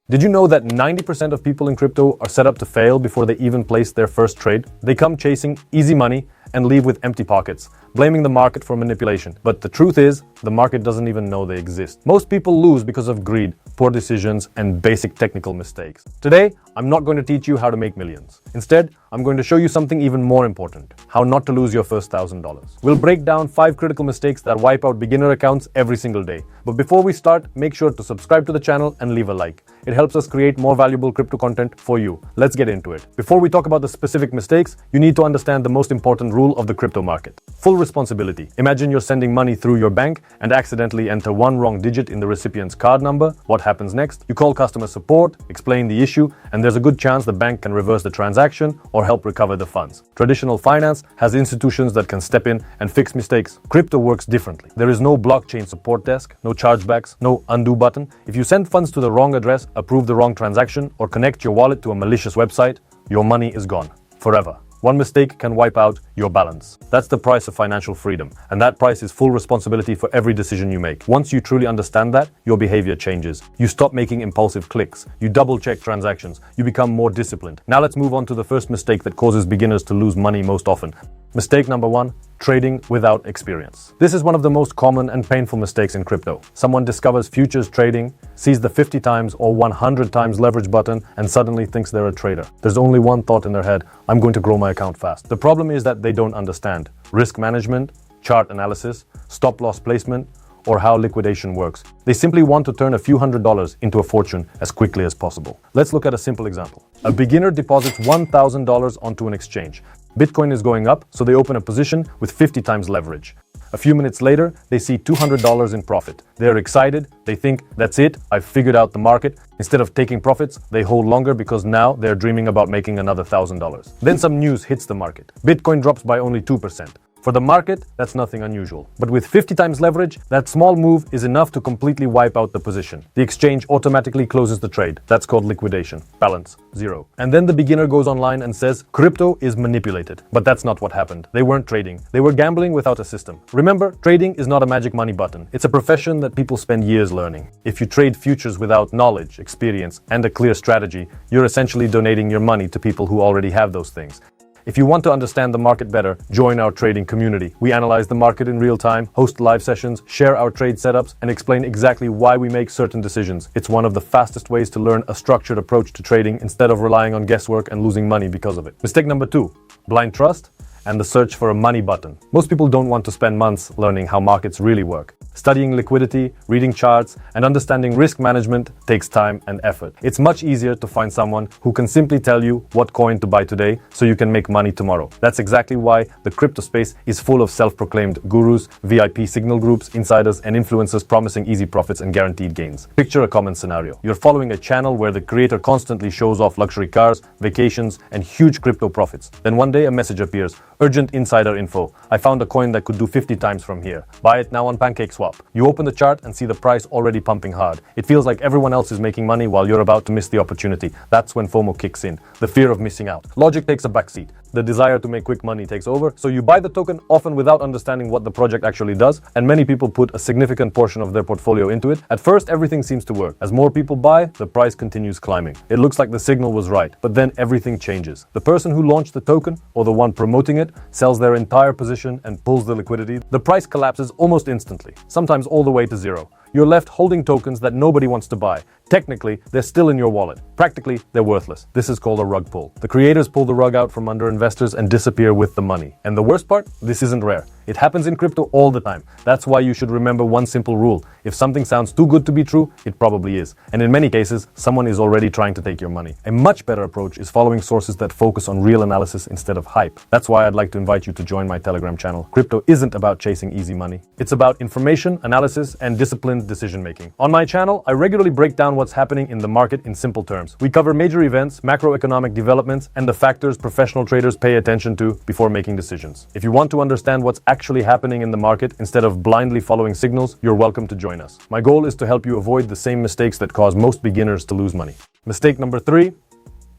Did you know that 90% of people in crypto are set up to fail before they even place their first trade? They come chasing easy money and leave with empty pockets, blaming the market for manipulation. But the truth is, the market doesn't even know they exist. Most people lose because of greed, poor decisions, and basic technical mistakes. Today, I'm not going to teach you how to make millions. Instead, I'm going to show you something even more important: how not to lose your first $1,000. We'll break down 5 critical mistakes that wipe out beginner accounts every single day. But before we start, make sure to subscribe to the channel and leave a like. It helps us create more valuable crypto content for you. Let's get into it. Before we talk about the specific mistakes, you need to understand the most important rule of the crypto market: full responsibility. Imagine you're sending money through your bank and accidentally enter one wrong digit in the recipient's card number. What happens next? You call customer support, explain the issue, and there's a good chance the bank can reverse the transaction or help recover the funds. Traditional finance has institutions that can step in and fix mistakes. Crypto works differently. There is no blockchain support desk, no chargebacks, no undo button. If you send funds to the wrong address, approve the wrong transaction, or connect your wallet to a malicious website, your money is gone forever. One mistake can wipe out your balance. That's the price of financial freedom, and that price is full responsibility for every decision you make. Once you truly understand that, your behavior changes. You stop making impulsive clicks. You double-check transactions. You become more disciplined. Now let's move on to the first mistake that causes beginners to lose money most often. Mistake number 1: trading without experience. This is one of the most common and painful mistakes in crypto. Someone discovers futures trading, sees the 50 times or 100 times leverage button, and suddenly thinks they're a trader. There's only one thought in their head: I'm going to grow my account fast. The problem is that they don't understand risk management, chart analysis, stop loss placement, or how liquidation works. They simply want to turn a few $100s into a fortune as quickly as possible. Let's look at a simple example. A beginner deposits $1,000 onto an exchange. Bitcoin is going up, so they open a position with 50 times leverage. A few minutes later, they see $200 in profit. They're excited. They think, that's it, I've figured out the market. Instead of taking profits, they hold longer because now they're dreaming about making another $1,000. Then some news hits the market. Bitcoin drops by only 2%. For the market, that's nothing unusual. But with 50 times leverage, that small move is enough to completely wipe out the position. The exchange automatically closes the trade. That's called liquidation. Balance, 0. And then the beginner goes online and says, crypto is manipulated. But that's not what happened. They weren't trading. They were gambling without a system. Remember, trading is not a magic money button. It's a profession that people spend years learning. If you trade futures without knowledge, experience, and a clear strategy, you're essentially donating your money to people who already have those things. If you want to understand the market better, join our trading community. We analyze the market in real time, host live sessions, share our trade setups, and explain exactly why we make certain decisions. It's one of the fastest ways to learn a structured approach to trading instead of relying on guesswork and losing money because of it. Mistake number 2: blind trust and the search for a money button. Most people don't want to spend months learning how markets really work. Studying liquidity, reading charts, and understanding risk management takes time and effort. It's much easier to find someone who can simply tell you what coin to buy today so you can make money tomorrow. That's exactly why the crypto space is full of self-proclaimed gurus, VIP signal groups, insiders, and influencers promising easy profits and guaranteed gains. Picture a common scenario. You're following a channel where the creator constantly shows off luxury cars, vacations, and huge crypto profits. Then one day a message appears: urgent insider info. I found a coin that could do 50 times from here. Buy it now on PancakeSwap. You open the chart and see the price already pumping hard. It feels like everyone else is making money while you're about to miss the opportunity. That's when FOMO kicks in, the fear of missing out. Logic takes a backseat. The desire to make quick money takes over, so you buy the token, often without understanding what the project actually does, and many people put a significant portion of their portfolio into it. At first, everything seems to work. As more people buy, the price continues climbing. It looks like the signal was right, but then everything changes. The person who launched the token, or the one promoting it, sells their entire position and pulls the liquidity. The price collapses almost instantly, sometimes all the way to 0. You're left holding tokens that nobody wants to buy. Technically, they're still in your wallet. Practically, they're worthless. This is called a rug pull. The creators pull the rug out from under investors and disappear with the money. And the worst part? This isn't rare. It happens in crypto all the time. That's why you should remember one simple rule. If something sounds too good to be true, it probably is. And in many cases, someone is already trying to take your money. A much better approach is following sources that focus on real analysis instead of hype. That's why I'd like to invite you to join my Telegram channel. Crypto isn't about chasing easy money. It's about information, analysis, and disciplined decision making. On my channel, I regularly break down what's happening in the market in simple terms. We cover major events, macroeconomic developments, and the factors professional traders pay attention to before making decisions. If you want to understand what's actually happening in the market instead of blindly following signals, you're welcome to join us. My goal is to help you avoid the same mistakes that cause most beginners to lose money. Mistake number 3: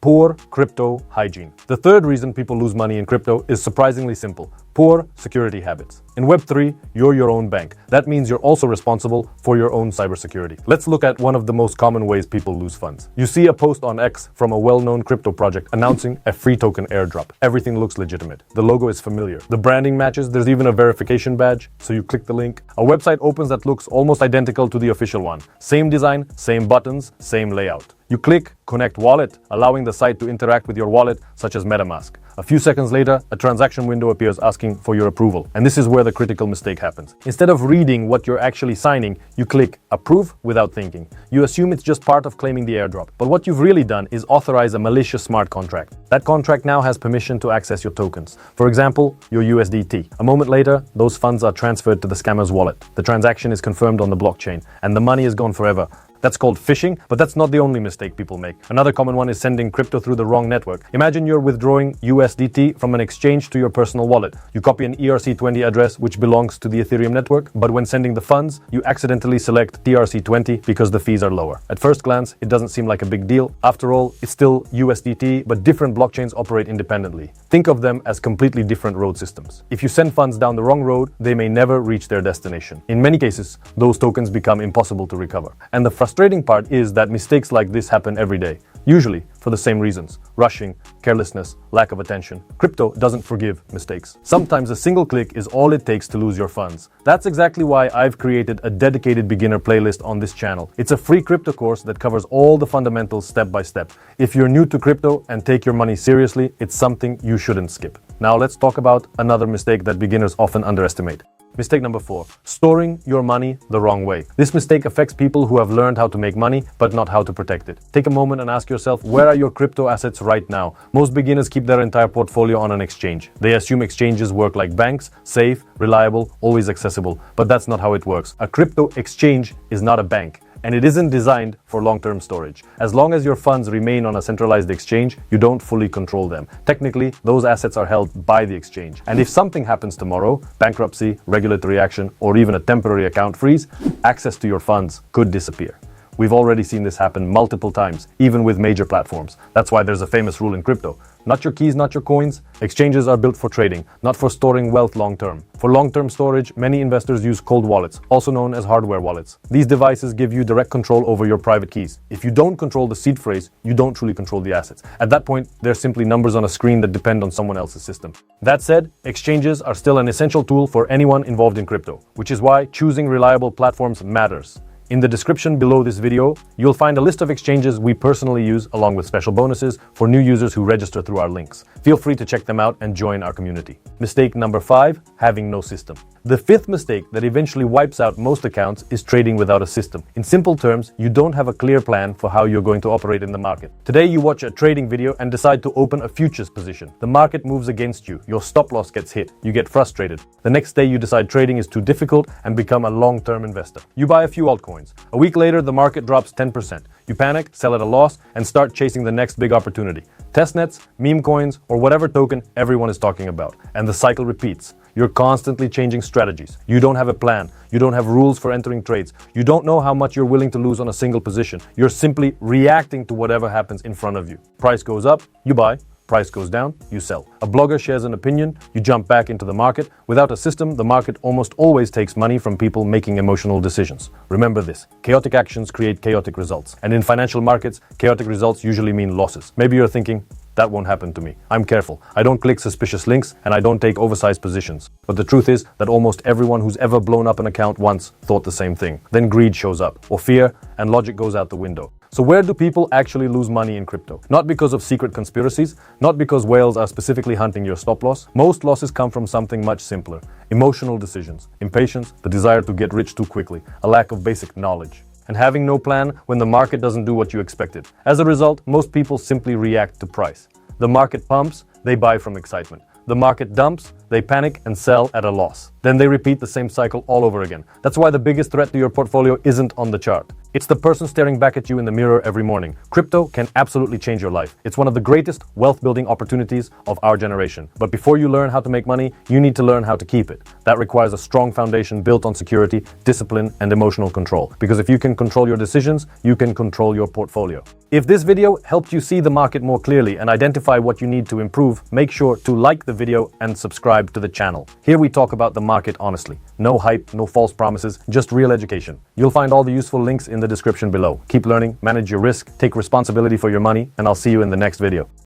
poor crypto hygiene. The third reason people lose money in crypto is surprisingly simple: Poor security habits. In Web3, you're your own bank. That means you're also responsible for your own cybersecurity. Let's look at one of the most common ways people lose funds. You see a post on X from a well-known crypto project announcing a free token airdrop. Everything looks legitimate. The logo is familiar. The branding matches. There's even a verification badge. So you click the link. A website opens that looks almost identical to the official one. Same design, same buttons, same layout. You click Connect Wallet, allowing the site to interact with your wallet, such as MetaMask. A few seconds later, a transaction window appears asking for your approval. And this is where the critical mistake happens. Instead of reading what you're actually signing, you click Approve without thinking. You assume it's just part of claiming the airdrop. But what you've really done is authorize a malicious smart contract. That contract now has permission to access your tokens. For example, your USDT. A moment later, those funds are transferred to the scammer's wallet. The transaction is confirmed on the blockchain, and the money is gone forever. That's called phishing, but that's not the only mistake people make. Another common one is sending crypto through the wrong network. Imagine you're withdrawing USDT from an exchange to your personal wallet. You copy an ERC20 address which belongs to the Ethereum network, but when sending the funds, you accidentally select TRC20 because the fees are lower. At first glance, it doesn't seem like a big deal. After all, it's still USDT, but different blockchains operate independently. Think of them as completely different road systems. If you send funds down the wrong road, they may never reach their destination. In many cases, those tokens become impossible to recover. And the frustrating part is that mistakes like this happen every day, usually for the same reasons: rushing, carelessness, lack of attention. Crypto doesn't forgive mistakes. Sometimes a single click is all it takes to lose your funds. That's exactly why I've created a dedicated beginner playlist on this channel. It's a free crypto course that covers all the fundamentals step by step. If you're new to crypto and take your money seriously, it's something you shouldn't skip. Now let's talk about another mistake that beginners often underestimate. Mistake number 4, storing your money the wrong way. This mistake affects people who have learned how to make money, but not how to protect it. Take a moment and ask yourself, where are your crypto assets right now? Most beginners keep their entire portfolio on an exchange. They assume exchanges work like banks, safe, reliable, always accessible. But that's not how it works. A crypto exchange is not a bank, and it isn't designed for long-term storage. As long as your funds remain on a centralized exchange, you don't fully control them. Technically, those assets are held by the exchange. And if something happens tomorrow, bankruptcy, regulatory action, or even a temporary account freeze, access to your funds could disappear. We've already seen this happen multiple times, even with major platforms. That's why there's a famous rule in crypto: not your keys, not your coins. Exchanges are built for trading, not for storing wealth long-term. For long-term storage, many investors use cold wallets, also known as hardware wallets. These devices give you direct control over your private keys. If you don't control the seed phrase, you don't truly control the assets. At that point, they're simply numbers on a screen that depend on someone else's system. That said, exchanges are still an essential tool for anyone involved in crypto, which is why choosing reliable platforms matters. In the description below this video, you'll find a list of exchanges we personally use, along with special bonuses for new users who register through our links. Feel free to check them out and join our community. Mistake number 5, having no system. The 5th mistake that eventually wipes out most accounts is trading without a system. In simple terms, you don't have a clear plan for how you're going to operate in the market. Today you watch a trading video and decide to open a futures position. The market moves against you, your stop loss gets hit, you get frustrated. The next day you decide trading is too difficult and become a long-term investor. You buy a few altcoins. A week later the market drops 10%. You panic, sell at a loss, and start chasing the next big opportunity. Testnets, meme coins, or whatever token everyone is talking about. And the cycle repeats. You're constantly changing strategies. You don't have a plan. You don't have rules for entering trades. You don't know how much you're willing to lose on a single position. You're simply reacting to whatever happens in front of you. Price goes up, you buy. Price goes down, you sell. A blogger shares an opinion, you jump back into the market. Without a system, the market almost always takes money from people making emotional decisions. Remember this: chaotic actions create chaotic results. And in financial markets, chaotic results usually mean losses. Maybe you're thinking, that won't happen to me. I'm careful. I don't click suspicious links and I don't take oversized positions. But the truth is that almost everyone who's ever blown up an account once thought the same thing. Then greed shows up, or fear, and logic goes out the window. So where do people actually lose money in crypto? Not because of secret conspiracies, not because whales are specifically hunting your stop loss. Most losses come from something much simpler: emotional decisions, impatience, the desire to get rich too quickly, a lack of basic knowledge, and having no plan when the market doesn't do what you expected. As a result, most people simply react to price. The market pumps, they buy from excitement. The market dumps, they panic and sell at a loss. then they repeat the same cycle all over again. That's why the biggest threat to your portfolio isn't on the chart. It's the person staring back at you in the mirror every morning. Crypto can absolutely change your life. It's one of the greatest wealth-building opportunities of our generation. But before you learn how to make money, you need to learn how to keep it. That requires a strong foundation built on security, discipline, and emotional control. Because if you can control your decisions, you can control your portfolio. If this video helped you see the market more clearly and identify what you need to improve, make sure to like the video and subscribe to the channel. Here we talk about the market honestly. No hype, no false promises, just real education. You'll find all the useful links in the description below. Keep learning, manage your risk, take responsibility for your money, and I'll see you in the next video.